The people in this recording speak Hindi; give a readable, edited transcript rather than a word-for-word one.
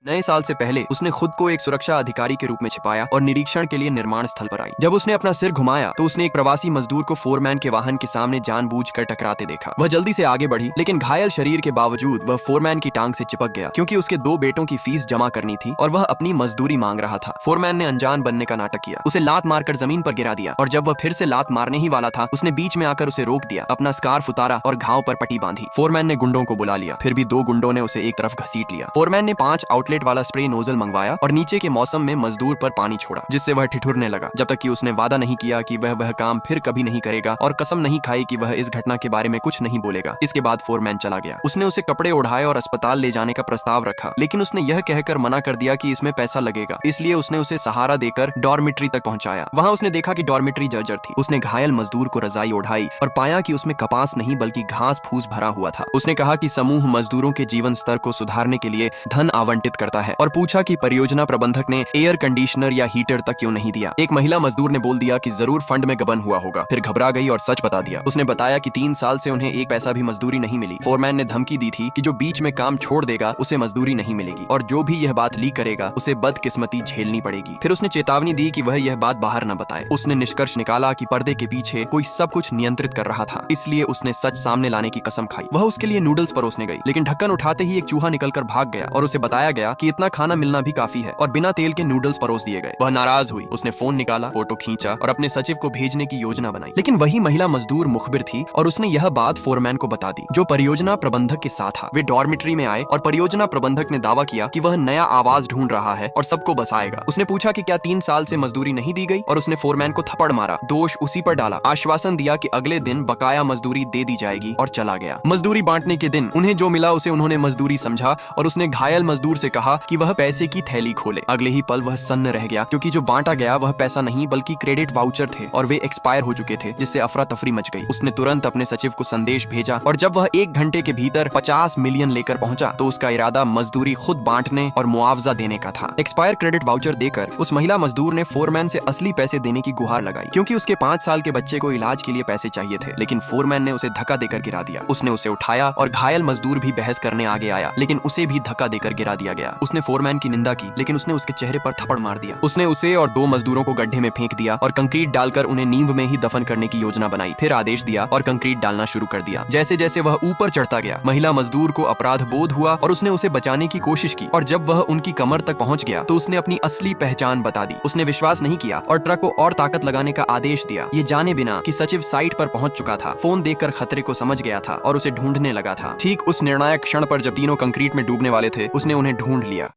नए साल से पहले उसने खुद को एक सुरक्षा अधिकारी के रूप में छिपाया और निरीक्षण के लिए निर्माण स्थल पर आई। जब उसने अपना सिर घुमाया तो उसने एक प्रवासी मजदूर को फोरमैन के वाहन के सामने जानबूझकर टकराते देखा। वह जल्दी से आगे बढ़ी, लेकिन घायल शरीर के बावजूद वह फोरमैन की टांग से चिपक गया क्योंकि उसके 2 बेटों की फीस जमा करनी थी और वह अपनी मजदूरी मांग रहा था। फोरमैन ने अनजान बनने का नाटक किया, उसे लात मारकर जमीन पर गिरा दिया और जब वह फिर से लात मारने ही वाला था उसने बीच में आकर उसे रोक दिया, अपना स्कार्फ उतारा और घाव पर पट्टी बांधी। फोरमैन ने गुंडों को बुला लिया, फिर भी 2 गुंडों ने उसे एक तरफ घसीट लिया। फोरमैन ने 5 आउटलेट वाला स्प्रे नोजल मंगवाया और नीचे के मौसम में मजदूर पर पानी छोड़ा, जिससे वह ठिठुरने लगा, जब तक कि उसने वादा नहीं किया कि वह काम फिर कभी नहीं करेगा और कसम नहीं खाई कि वह इस घटना के बारे में कुछ नहीं बोलेगा। इसके बाद फोरमैन चला गया। उसने उसे कपड़े उड़ाए और अस्पताल ले जाने का प्रस्ताव रखा, लेकिन उसने यह कहकर मना कर दिया कि इसमें पैसा लगेगा, इसलिए उसने उसे सहारा देकर डॉर्मिट्री तक पहुंचाया। वहां उसने देखा कि डॉर्मिट्री जर्जर थी। उसने घायल मजदूर को रजाई ओढ़ाई और पाया कि उसमें कपास नहीं बल्कि घास फूस भरा हुआ था। उसने कहा कि समूह मजदूरों के जीवन स्तर को सुधारने के लिए धन आवंटित करता है और पूछा कि परियोजना प्रबंधक ने एयर कंडीशनर या हीटर तक क्यों नहीं दिया। एक महिला मजदूर ने बोल दिया कि जरूर फंड में गबन हुआ होगा, फिर घबरा गई और सच बता दिया। उसने बताया कि 3 साल से उन्हें एक पैसा भी मजदूरी नहीं मिली। फोरमैन ने धमकी दी थी कि जो बीच में काम छोड़ देगा उसे मजदूरी नहीं मिलेगी और जो भी यह बात लीक करेगा उसे बदकिस्मती झेलनी पड़ेगी। फिर उसने चेतावनी दी कि वह यह बात बाहर न बताए। उसने निष्कर्ष निकाला कि पर्दे के पीछे कोई सब कुछ नियंत्रित कर रहा था, इसलिए उसने सच सामने लाने की कसम खाई। वह उसके लिए नूडल्स परोसने गई, लेकिन ढक्कन उठाते ही एक चूहा निकलकर भाग गया और उसे बताया गया कि इतना खाना मिलना भी काफी है और बिना तेल के नूडल्स परोस दिए गए। वह नाराज हुई, उसने फोन निकाला, फोटो खींचा और अपने सचिव को भेजने की योजना बनाई। लेकिन वही महिला मजदूर मुखबिर थी और उसने यह बात फोरमैन को बता दी, जो परियोजना प्रबंधक के साथ था। वे डॉर्मिट्री में आए और परियोजना प्रबंधक ने दावा किया कि वह नया आवास ढूंढ रहा है और सबको बसाएगा। उसने पूछा कि क्या 3 साल से मजदूरी नहीं दी गई और उसने फोरमैन को थप्पड़ मारा, दोष उसी पर डाला, आश्वासन दिया कि अगले दिन बकाया मजदूरी दे दी जाएगी और चला गया। मजदूरी बांटने के दिन उन्हें जो मिला उसे उन्होंने मजदूरी समझा और उसने घायल मजदूर से कहा कि वह पैसे की थैली खोले। अगले ही पल वह सन्न रह गया क्योंकि जो बांटा गया वह पैसा नहीं बल्कि क्रेडिट वाउचर थे और वे एक्सपायर हो चुके थे, जिससे अफरा तफरी मच गई। उसने तुरंत अपने सचिव को संदेश भेजा और जब वह 1 घंटे के भीतर 50 मिलियन लेकर पहुंचा तो उसका इरादा मजदूरी खुद बांटने और मुआवजा देने का था। एक्सपायर क्रेडिट वाउचर देकर उस महिला मजदूर ने फोरमैन से असली पैसे देने की गुहार लगाई क्योंकि उसके 5 साल के बच्चे को इलाज के लिए पैसे चाहिए थे, लेकिन फोरमैन ने उसे धक्का देकर गिरा दिया। उसने उसे उठाया और घायल मजदूर भी बहस करने आगे आया, लेकिन उसे भी धक्का देकर गिरा दिया गया। उसने फोरमैन की निंदा की, लेकिन उसने उसके चेहरे पर थप्पड़ मार दिया। उसने उसे और 2 मजदूरों को गड्ढे में फेंक दिया और कंक्रीट डालकर उन्हें नींव में ही दफन करने की योजना बनाई। फिर आदेश दिया और कंक्रीट डालना शुरू कर दिया। जैसे जैसे वह ऊपर चढ़ता गया, महिला मजदूर को अपराध बोध हुआ और उसने उसे बचाने की कोशिश की और जब वह उनकी कमर तक पहुंच गया तो उसने अपनी असली पहचान बता दी। उसने विश्वास नहीं किया और ट्रक को और ताकत लगाने का आदेश दिया, ये जाने बिना कि सचिव साइट पर पहुंच चुका था। फोन देखकर खतरे को समझ गया था और उसे ढूंढने लगा था। ठीक उस निर्णायक क्षण पर जब तीनों कंक्रीट में डूबने वाले थे उसने उन्हें ढूंढ लिया।